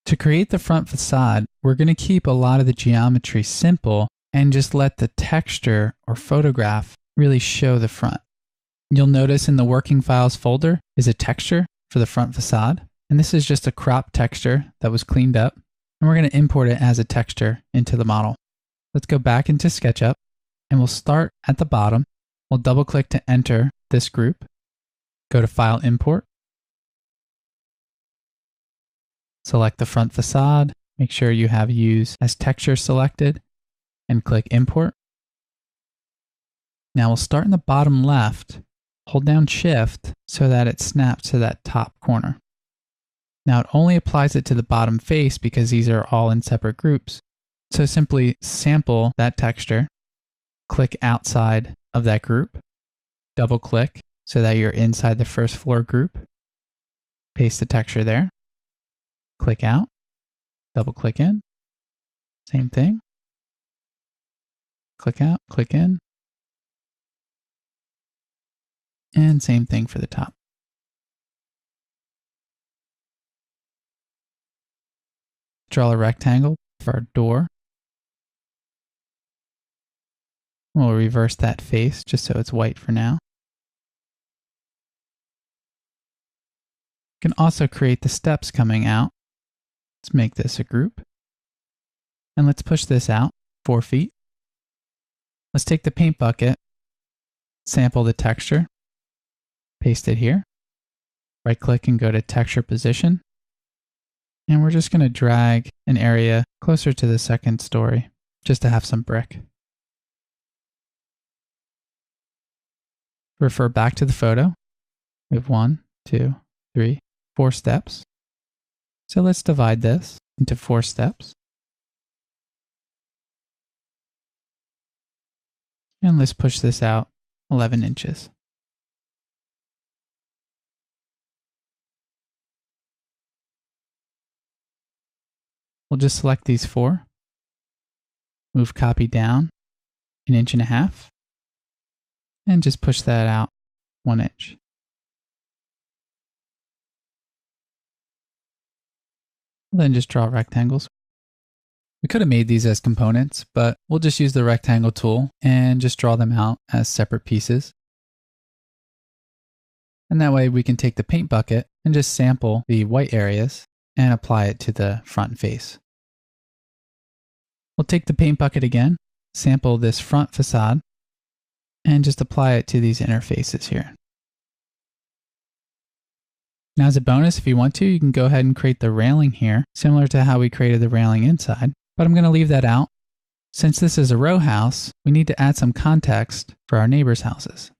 To create the front facade, we're going to keep a lot of the geometry simple and just let the texture or photograph really show the front. You'll notice in the working files folder is a texture for the front facade. And this is just a crop texture that was cleaned up. And we're going to import it as a texture into the model. Let's go back into SketchUp and we'll start at the bottom. We'll double click to enter this group. Go to File, Import. Select the front facade. Make sure you have Use as Texture selected and click Import. Now we'll start in the bottom left. Hold down Shift so that it snaps to that top corner. Now it only applies it to the bottom face because these are all in separate groups. So simply sample that texture, click outside of that group, double click so that you're inside the first floor group, paste the texture there, click out, double click in, same thing, click out, click in, and same thing for the top. Draw a rectangle for our door. We'll reverse that face just so it's white for now. You can also create the steps coming out. Let's make this a group. And let's push this out 4 feet. Let's take the paint bucket, sample the texture, paste it here, right click and go to Texture Position. And we're just going to drag an area closer to the second story just to have some brick. Refer back to the photo. We have 1, 2, 3, 4 steps. So let's divide this into 4 steps. And let's push this out 11 inches. We'll just select these 4, move copy down 1.5 inches, and just push that out 1 inch. Then just draw rectangles. We could have made these as components, but we'll just use the rectangle tool and just draw them out as separate pieces. And that way we can take the paint bucket and just sample the white areas and apply it to the front face. We'll take the paint bucket again, sample this front facade, and just apply it to these inner faces here. Now as a bonus, if you want to, you can go ahead and create the railing here, similar to how we created the railing inside, but I'm going to leave that out. Since this is a row house, we need to add some context for our neighbors' houses.